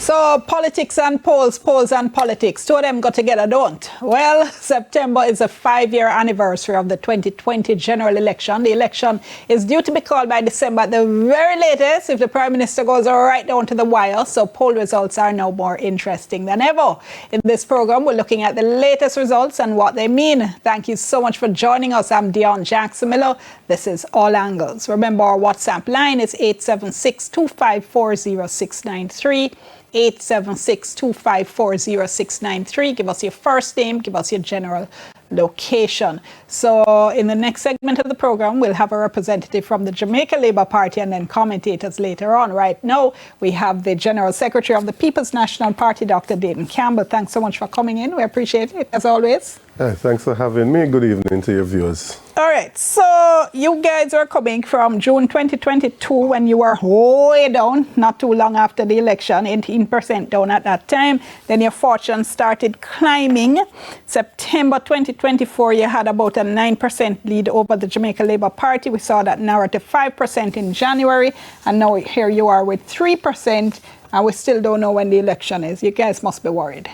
So politics and polls, polls and politics, two of them go together, don't? Well, September is a 5-year anniversary of the 2020 general election. The election is due to be called by December at the very latest if the Prime Minister goes right down to the wire. So poll results are now more interesting than ever. In this program, we're looking at the latest results and what they mean. Thank you so much for joining us. I'm Dion Jackson Miller. This is All Angles. Remember, our WhatsApp line is 876-254-0693. 876-254-0693. Give us your first name, give us your general location. So in the next segment of the program, we'll have a representative from the Jamaica Labour Party and then commentators later on. Right now, we have the General Secretary of the People's National Party, Dr. Dayton Campbell. Thanks so much for coming in. We appreciate it, as always. Thanks for having me. Good evening to your viewers. All right, so you guys are coming from June 2022 when you were way down, not too long after the election, 18% down at that time. Then your fortune started climbing. September 2024, you had about a 9% lead over the Jamaica Labour Party. We saw that narrow to 5% in January, and now here you are with 3%, and we still don't know when the election is. You guys must be worried.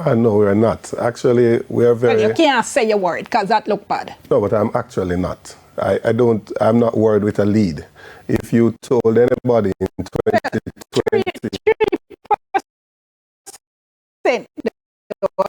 No, we're not. Actually, we're very... Well, you can't say you're worried because that look bad. No, but I'm actually not. I'm not worried with a lead. If you told anybody in 2020...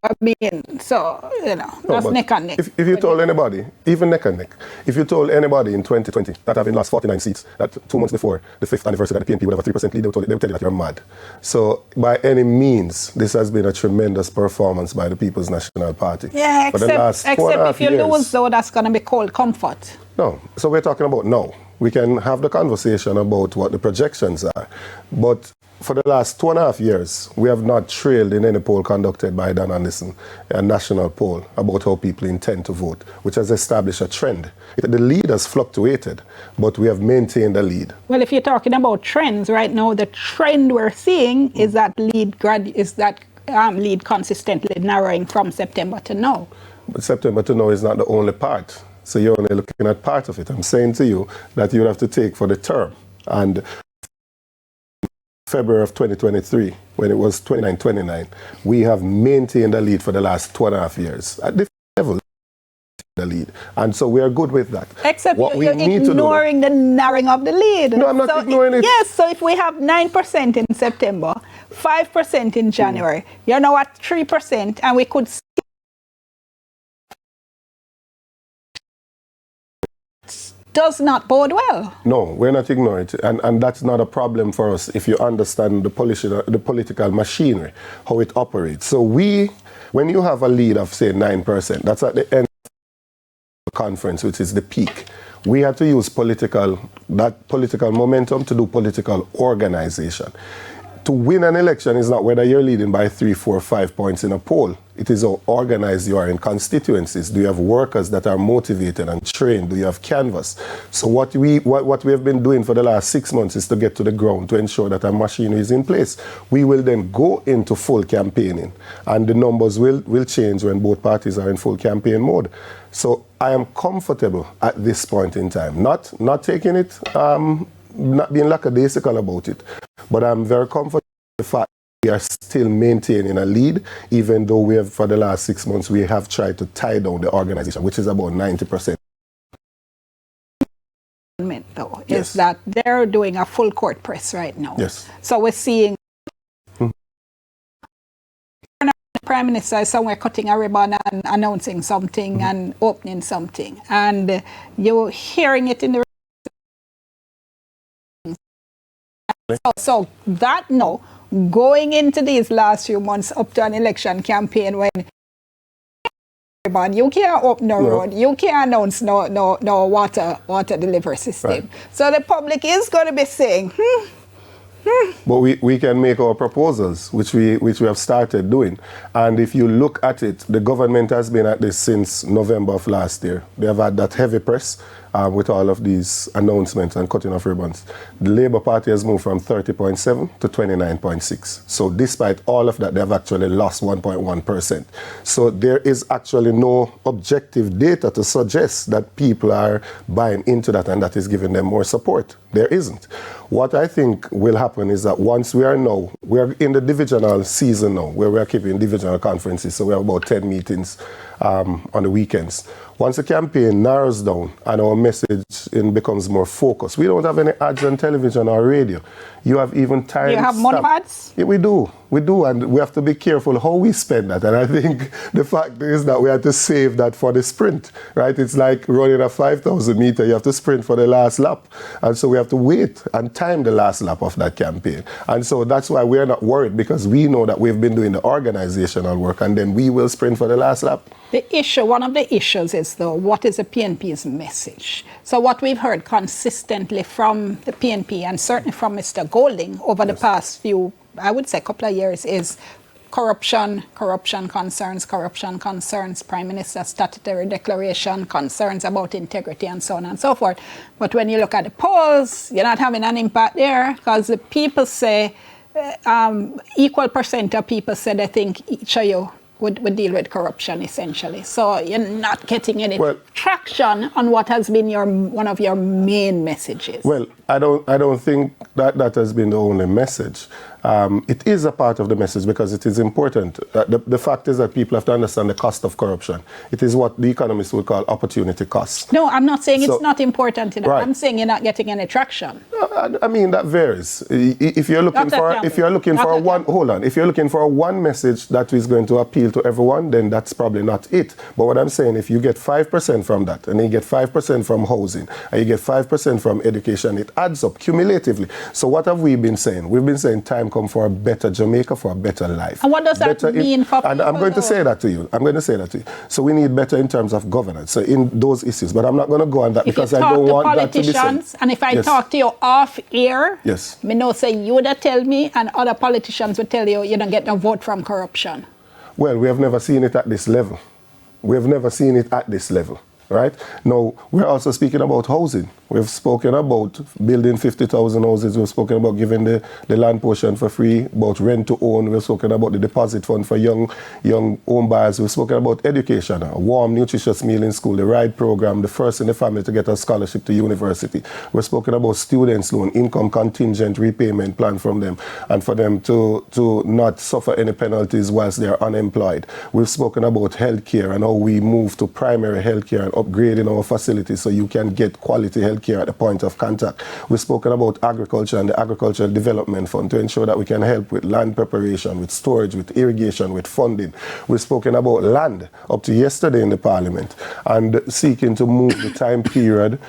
I mean, so, you know, that's neck and neck. If you told anybody, even neck and neck, if you told anybody in 2020 that having lost 49 seats, that 2 months before the 5th anniversary that the PNP would have a 3% lead, they would tell you that you're mad. So, by any means, this has been a tremendous performance by the People's National Party. Yeah, except if you lose, though, that's going to be cold comfort. No, so we're talking about now. We can have the conversation about what the projections are, but for the last 2.5 years, we have not trailed in any poll conducted by Dan Anderson, a national poll about how people intend to vote, which has established a trend. The lead has fluctuated, but we have maintained a lead. Well, if you're talking about trends right now, the trend we're seeing is that lead consistently narrowing from September to now. But September to now is not the only part. So you're only looking at part of it. I'm saying to you that you have to take for the term. And February of 2023, when it was 29-29, we have maintained a lead for the last 2.5 years. At this level, the lead. And so we are good with that. Except you're ignoring the narrowing of the lead. No, I'm not ignoring it. Yes, so if we have 9% in September, 5% in January, you're now at 3%, and we could does not bode well. No, we're not ignoring it. And that's not a problem for us if you understand the political machinery, how it operates. So when you have a lead of, say, 9%, that's at the end of the conference, which is the peak. We had to use political momentum to do political organization. To win an election is not whether you're leading by 3, 4, 5 points in a poll. It is how organized you are in constituencies. Do you have workers that are motivated and trained? Do you have canvas? So what we have been doing for the last 6 months is to get to the ground to ensure that our machinery is in place. We will then go into full campaigning, and the numbers will change when both parties are in full campaign mode. So I am comfortable at this point in time, not taking it, not being lackadaisical about it, but I'm very comfortable with the fact we are still maintaining a lead, even though we have, for the last 6 months, we have tried to tie down the organization, which is about 90%. Though, yes. Is that they're doing a full court press right now. Yes. So we're seeing the Prime Minister is somewhere cutting a ribbon and announcing something and opening something. And you're hearing it in the So that no, going into these last few months up to an election campaign when you can't open no road, you can't announce no water delivery system. Right. So the public is going to be saying, But we can make our proposals, which we have started doing. And if you look at it, the government has been at this since November of last year. They have had that heavy press, with all of these announcements and cutting of ribbons. The Labour Party has moved from 30.7 to 29.6. So despite all of that, they have actually lost 1.1%. So there is actually no objective data to suggest that people are buying into that and that is giving them more support. There isn't. What I think will happen is that once we are in the divisional season now, where we are keeping divisional conferences, so we have about 10 meetings on the weekends. Once the campaign narrows down and our message becomes more focused, we don't have any ads on television or radio. You have even time. You have money ads? Yeah, we do, and we have to be careful how we spend that. And I think the fact is that we have to save that for the sprint, right? It's like running a 5,000 meter. You have to sprint for the last lap, and so we have to wait and time the last lap of that campaign. And so that's why we're not worried, because we know that we've been doing the organizational work, and then we will sprint for the last lap. One of the issues is, though, what is the PNP's message? So what we've heard consistently from the PNP and certainly from Mr. Golding over the past few, I would say, couple of years is corruption concerns, Prime Minister's statutory declaration, concerns about integrity, and so on and so forth. But when you look at the polls, you're not having an impact there, because the people say, equal percent of people say they think each of you would deal with corruption, essentially. So you're not getting any traction on what has been one of your main messages. Well, I don't think that has been the only message. It is a part of the message because it is important. The fact is that people have to understand the cost of corruption. It is what the economists would call opportunity cost. No, I'm not saying it's not important enough. Right. I'm saying you're not getting any traction. I mean, that varies. If you're looking for a one message that is going to appeal to everyone, then that's probably not it. But what I'm saying, if you get 5% from that, and you get 5% from housing, and you get 5% from education, it adds up cumulatively. So what have we been saying? We've been saying time come for a better Jamaica, for a better life. And what does that mean for people? And I'm going to say that to you. So we need better in terms of governance. So in those issues, but I'm not going to go on that because I don't want that to be said. And if I talk to you off air, yes, me know say you would tell me, and other politicians would tell you don't get no vote from corruption. Well, we have never seen it at this level. Right? Now, we're also speaking about housing. We've spoken about building 50,000 houses. We've spoken about giving the land portion for free, about rent to own. We've spoken about the deposit fund for young home buyers. We've spoken about education, a warm, nutritious meal in school, the RIDE program, the first in the family to get a scholarship to university. We've spoken about students' loan, income contingent repayment plan from them, and for them to not suffer any penalties whilst they're unemployed. We've spoken about healthcare and how we move to primary healthcare and upgrading our facilities so you can get quality healthcare at the point of contact. We've spoken about agriculture and the Agricultural Development Fund to ensure that we can help with land preparation, with storage, with irrigation, with funding. We've spoken about land up to yesterday in the Parliament and seeking to move the time period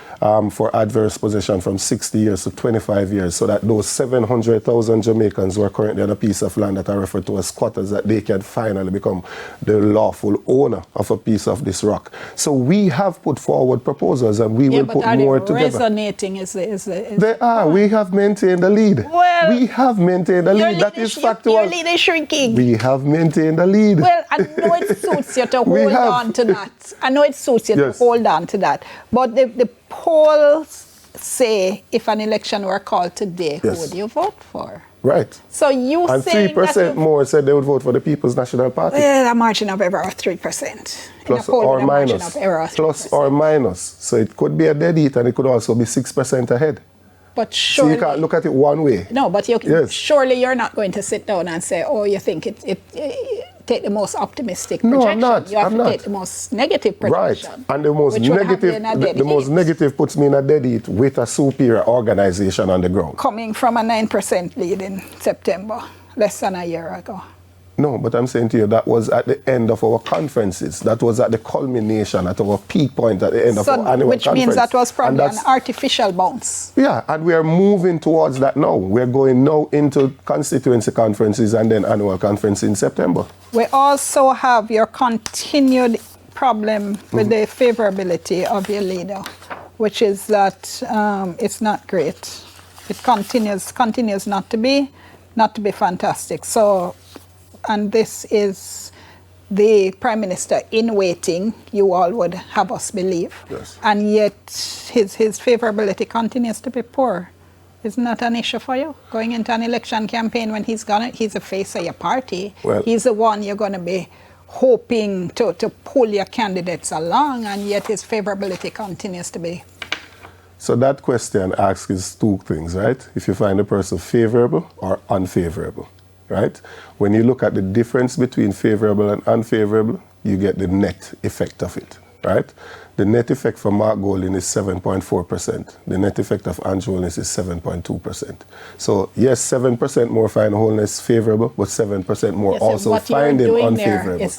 for adverse possession from 60 years to 25 years so that those 700,000 Jamaicans who are currently on a piece of land that are referred to as squatters, that they can finally become the lawful owner of a piece of this rock. So we have put forward proposals and we will put more together. Resonating They are. We have maintained the lead. Well, we have maintained the lead. That is factual. Your lead is shrinking. We have maintained the lead. Well, I know it suits you to hold on to that. To hold on to that. But the polls say if an election were called today, who would you vote for? Right. So you and saying 3% more said they would vote for the People's National Party. Well, a margin of error of 3%. Plus or minus. Plus or minus. So it could be a dead heat and it could also be 6% ahead. But surely, so you can't look at it one way. No, but surely you're not going to sit down and say, oh, you think it take the most optimistic projection. No, I'm not. You have to take the most negative projection. Right. And the most negative puts me in a dead heat with a superior organization on the ground. Coming from a 9% lead in September, less than a year ago. No, but I'm saying to you, that was at the end of our conferences. That was at the culmination, at our peak point at the end of our annual conference. Which means that was probably an artificial bounce. Yeah, and we are moving towards that now. We're going now into constituency conferences and then annual conference in September. We also have your continued problem with the favorability of your leader, which is that it's not great. It continues not to be fantastic. So, and this is the Prime Minister in waiting, you all would have us believe. Yes. And yet his favorability continues to be poor. Isn't that an issue for you? Going into an election campaign when he's the face of your party, well, he's the one you're going to be hoping to pull your candidates along, and yet his favorability continues to be. So that question asks two things, right? If you find a person favorable or unfavorable, right? When you look at the difference between favorable and unfavorable, you get the net effect of it, right? The net effect for Mark Golding is 7.4%. The net effect of Andrew Holness is 7.2%. So yes, 7% more find Holness favorable, but 7% more also find him unfavorable.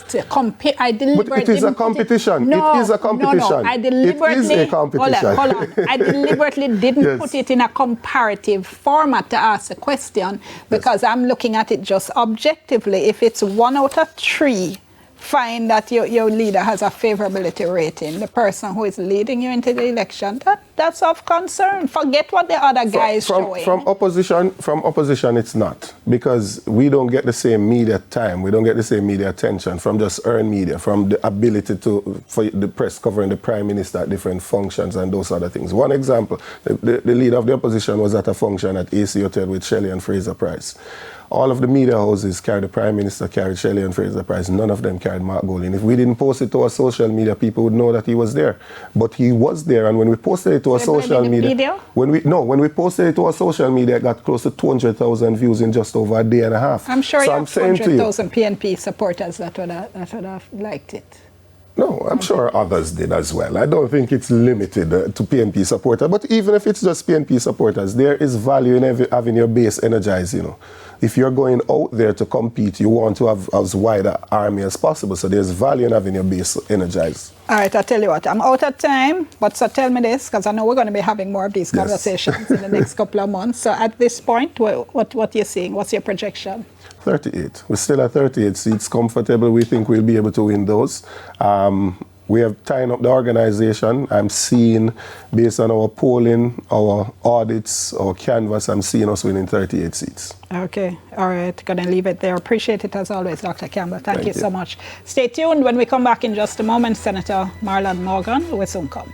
I deliberately but it is a competition. No, it is a competition. No. I deliberately, it is a competition. Hold on. I deliberately didn't Yes. put it in a comparative format to ask a question because I'm looking at it just objectively. If it's 1 out of 3 find that your leader has a favorability rating, the person who is leading you into the election, that's of concern. Forget what the other guy is showing. From opposition, it's not. Because we don't get the same media time, we don't get the same media attention from just earned media, from the ability for the press covering the Prime Minister at different functions and those other things. One example, the leader of the opposition was at a function at AC Hotel with Shelley and Fraser Price. All of the media houses carried the Prime Minister, carried Shelley and Fraser Price. None of them carried Mark Golding. If we didn't post it to our social media, people would know that he was there. But he was there, and when we posted it to our social media, when we posted it to our social media, it got close to 200,000 views in just over a day and a half. I'm sure you have 200,000 PNP supporters that would have liked it. No, I'm sure others did as well. I don't think it's limited to PNP supporters. But even if it's just PNP supporters, there is value in having your base energized, you know. If you're going out there to compete, you want to have as wide an army as possible. So there's value in having your base energized. All right, I'll tell you what, I'm out of time, but so tell me this, because I know we're going to be having more of these conversations in the next couple of months. So at this point, what are you seeing? What's your projection? 38. We're still at 38 seats, comfortable. We think we'll be able to win those. We have tying up the organization. I'm seeing, based on our polling, our audits, our canvas, I'm seeing us winning 38 seats. Okay. All right. Going to leave it there. Appreciate it as always, Dr. Campbell. Thank you so much. Stay tuned. When we come back in just a moment, Senator Marlon Morgan will soon come.